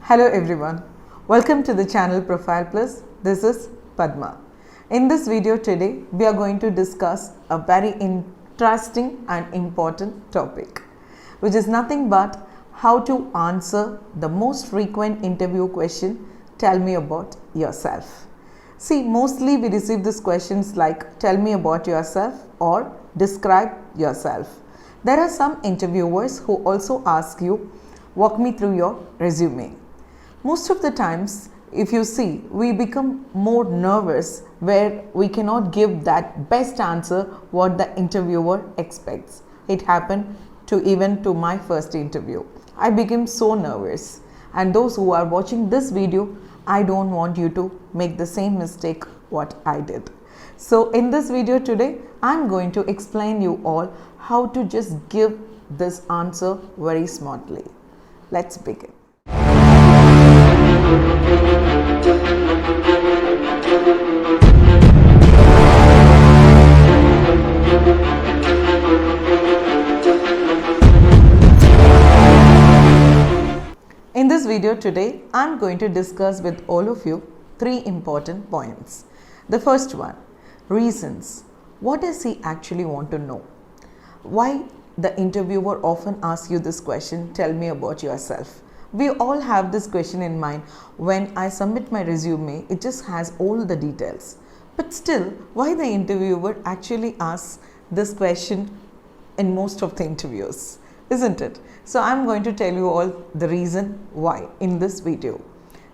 Hello everyone, welcome to the channel Profile Plus. This is Padma. In this video today, we are going to discuss a very interesting and important topic, which is nothing but how to answer the most frequent interview question, tell me about yourself. See, mostly we receive these questions like tell me about yourself or describe yourself. There are some interviewers who also ask you, walk me through your resume. Most of the times, if you see, we become more nervous where we cannot give that best answer what the interviewer expects. It happened even to my first interview. I became so nervous, and those who are watching this video, I don't want you to make the same mistake what I did. So in this video today, I'm going to explain you all how to just give this answer very smartly. Let's begin. In this video today, I am going to discuss with all of you three important points. The first one, reasons. What does he actually want to know? Why the interviewer often asks you this question, tell me about yourself. We all have this question in mind. When I submit my resume, it just has all the details. But still, why the interviewer actually asks this question in most of the interviews, isn't it? So I'm going to tell you all the reason why in this video.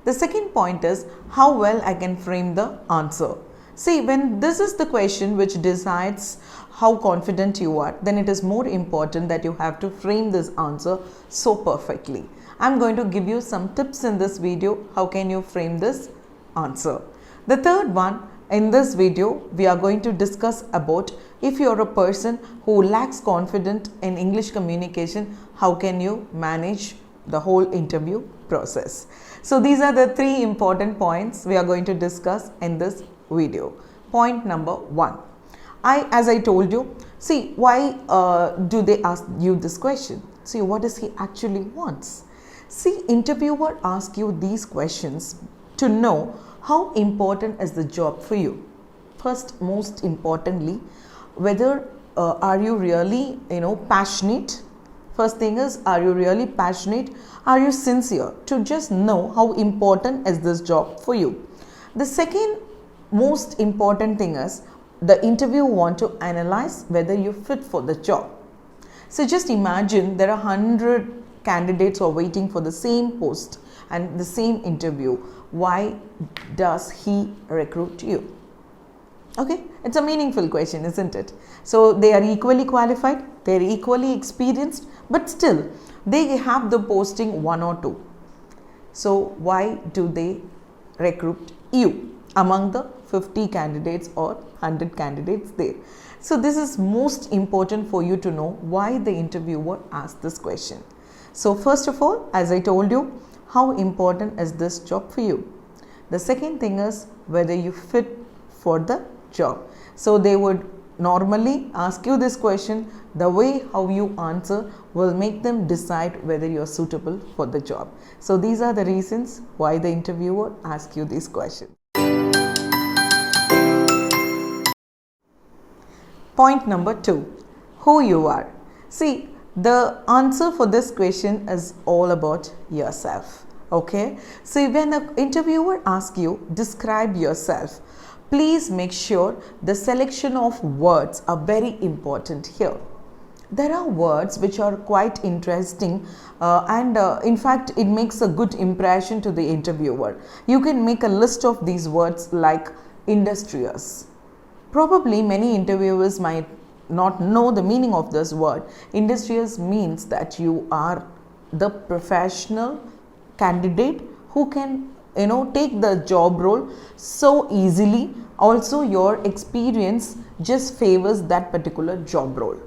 The second point is how well I can frame the answer. See, when this is the question which decides how confident you are, then it is more important that you have to frame this answer so perfectly. I'm going to give you some tips in this video. How can you frame this answer? The third one, in this video, we are going to discuss about if you're a person who lacks confidence in English communication, how can you manage the whole interview process? So these are the three important points we are going to discuss in this video. Point number one. As I told you, see, why do they ask you this question? See, what does he actually wants? See, interviewer asks you these questions to know how important is the job for you. First, most importantly, whether are you really, passionate? First thing is, are you really passionate? Are you sincere to just know how important is this job for you? The second most important thing is, the interview want to analyze whether you fit for the job. So just imagine there are 100 candidates who are waiting for the same post and the same interview. Why does he recruit you? Okay, it's a meaningful question, isn't it? So they are equally qualified, they are equally experienced, but still they have the posting 1 or 2. So why do they recruit you among the 50 candidates or 100 candidates there? So this is most important for you to know why the interviewer asked this question. So first of all, as I told you, how important is this job for you? The second thing is whether you fit for the job. So they would normally ask you this question. The way how you answer will make them decide whether you are suitable for the job. So these are the reasons why the interviewer asks you these questions. Point number 2, who you are. See, the answer for this question is all about yourself. Okay, so when an interviewer asks you describe yourself, please make sure the selection of words are very important here. There are words which are quite interesting and in fact it makes a good impression to the interviewer. You can make a list of these words like industrious. Probably many interviewers might not know the meaning of this word. Industrious means that you are the professional candidate who can take the job role so easily. Also your experience just favors that particular job role.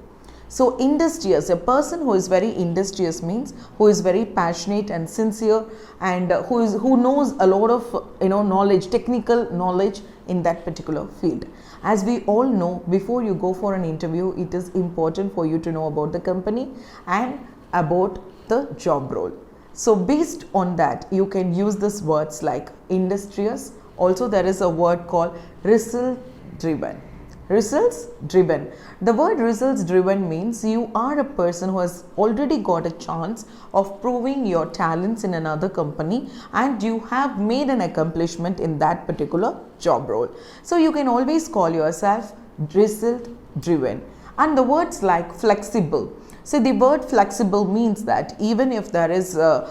So industrious, a person who is very industrious means who is very passionate and sincere and who knows a lot of knowledge, technical knowledge in that particular field. As we all know, before you go for an interview, it is important for you to know about the company and about the job role. So based on that, you can use this words like industrious. Also there is a word called result driven. Results driven. The word results driven means you are a person who has already got a chance of proving your talents in another company and you have made an accomplishment in that particular job role. So you can always call yourself result driven. And the words like flexible. So the word flexible means that even if there is a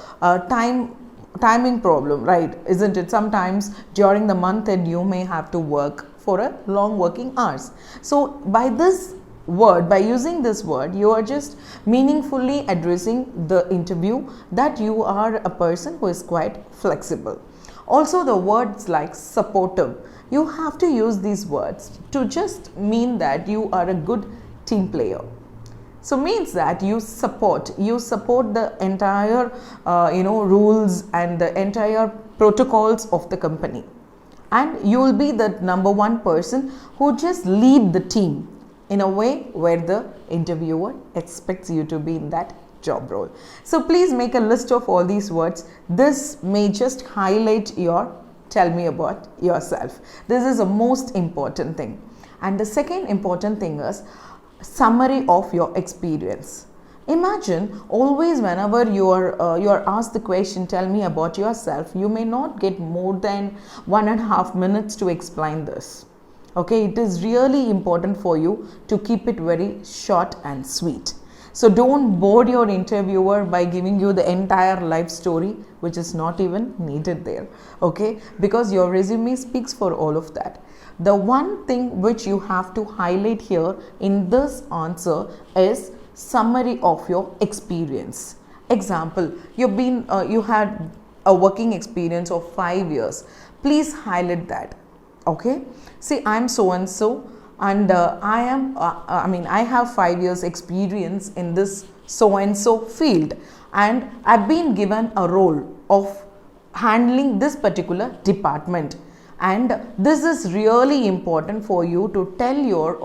timing problem, right, isn't it? Sometimes during the month end you may have to work for a long working hours. So by this word, by using this word, you are just meaningfully addressing the interview that you are a person who is quite flexible. Also the words like supportive, you have to use these words to just mean that you are a good team player. So means that you support the entire rules and the entire protocols of the company, and you will be the number one person who just lead the team in a way where the interviewer expects you to be in that job role. So please make a list of all these words. This may just highlight your tell me about yourself. This is the most important thing. And the second important thing is summary of your experience. Imagine always whenever you are asked the question, tell me about yourself, you may not get more than 1.5 minutes to explain this. Okay, it is really important for you to keep it very short and sweet. So don't bore your interviewer by giving you the entire life story, which is not even needed there. Okay, because your resume speaks for all of that. The one thing which you have to highlight here in this answer is summary of your experience. Example, you had a working experience of 5 years. Please highlight that. Okay, see, I'm so and so, and I have 5 years experience in this so and so field, and I've been given a role of handling this particular department. And this is really important for you to tell your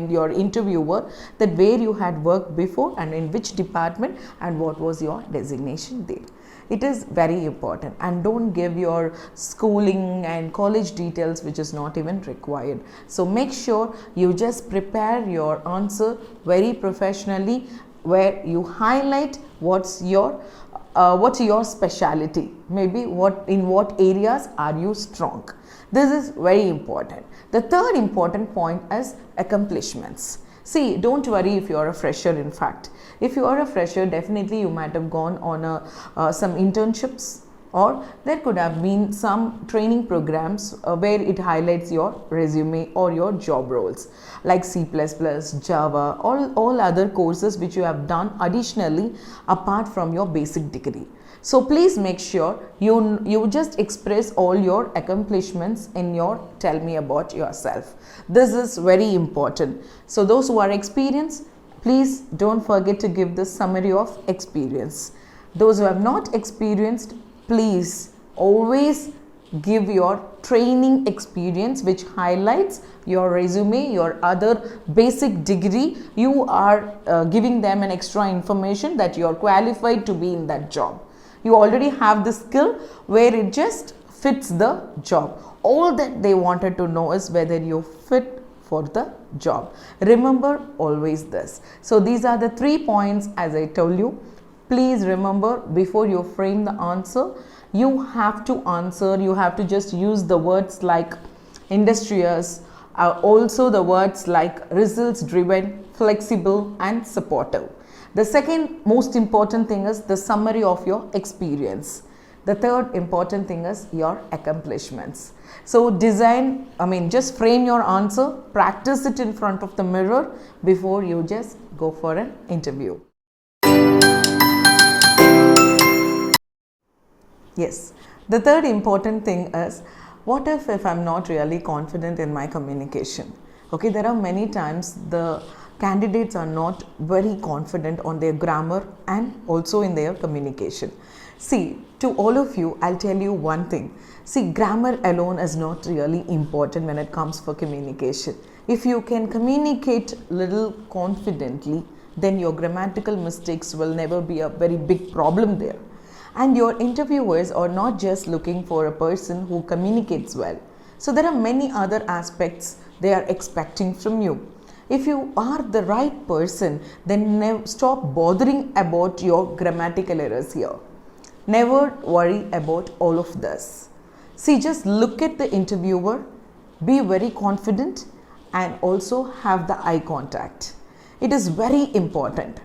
your interviewer that where you had worked before and in which department and what was your designation there. It is very important, and don't give your schooling and college details which is not even required. So make sure you just prepare your answer very professionally, where you highlight what's your specialty, maybe in what areas are you strong. This is very important. The third important point is accomplishments. See, don't worry if you are a fresher. In fact, if you are a fresher, definitely you might have gone on some internships, or there could have been some training programs where it highlights your resume or your job roles like C++, Java, all other courses which you have done additionally apart from your basic degree. So please make sure you just express all your accomplishments in your tell me about yourself. This is very important. So those who are experienced, please don't forget to give the summary of experience. Those who have not experienced, please always give your training experience which highlights your resume, your other basic degree. You are giving them an extra information that you are qualified to be in that job. You already have the skill where it just fits the job. All that they wanted to know is whether you fit for the job. Remember always this. So these are the 3 points as I told you. Please remember, before you frame the answer, you have to answer, you have to just use the words like industrious, also the words like results driven, flexible and supportive. The second most important thing is the summary of your experience. The third important thing is your accomplishments. So just frame your answer, practice it in front of the mirror before you just go for an interview. Yes, the third important thing is, what if I'm not really confident in my communication? Okay, there are many times the candidates are not very confident on their grammar and also in their communication. See, to all of you, I'll tell you one thing. See, grammar alone is not really important when it comes for communication. If you can communicate little confidently, then your grammatical mistakes will never be a very big problem there. And your interviewers are not just looking for a person who communicates well. So there are many other aspects they are expecting from you. If you are the right person, then stop bothering about your grammatical errors here. Never worry about all of this. See, just look at the interviewer, be very confident, and also have the eye contact. It is very important.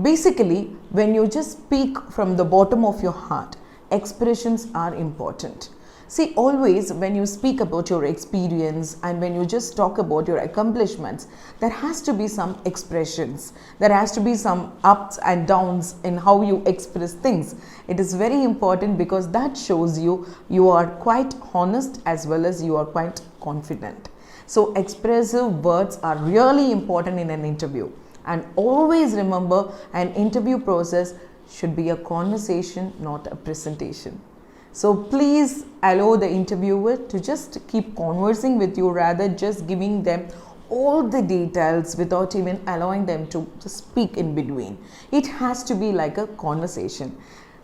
Basically, when you just speak from the bottom of your heart, expressions are important. See, always when you speak about your experience and when you just talk about your accomplishments, there has to be some expressions. There has to be some ups and downs in how you express things. It is very important because that shows you are quite honest as well as you are quite confident. So expressive words are really important in an interview. And always remember, an interview process should be a conversation, not a presentation. So please allow the interviewer to just keep conversing with you rather just giving them all the details without even allowing them to speak in between. It has to be like a conversation.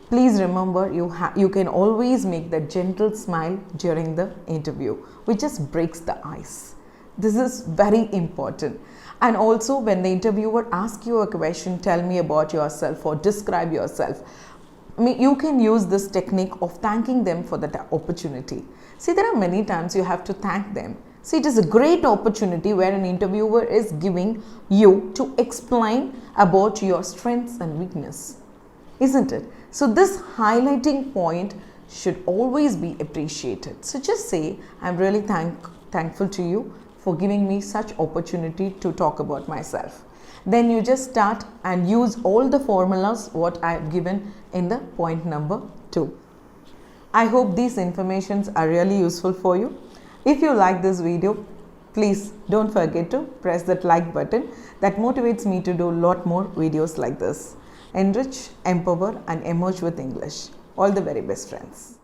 Please remember, you can always make that gentle smile during the interview, which just breaks the ice. This is very important. And also when the interviewer asks you a question, tell me about yourself or describe yourself, you can use this technique of thanking them for that opportunity. See, there are many times you have to thank them. See, it is a great opportunity where an interviewer is giving you to explain about your strengths and weakness, isn't it? So this highlighting point should always be appreciated. So just say, I'm really thankful to you for giving me such opportunity to talk about myself. Then you just start and use all the formulas what I have given in the point number 2. I hope these informations are really useful for you. If you like this video, please don't forget to press that like button. That motivates me to do a lot more videos like this. Enrich, empower and emerge with English. All the very best, friends.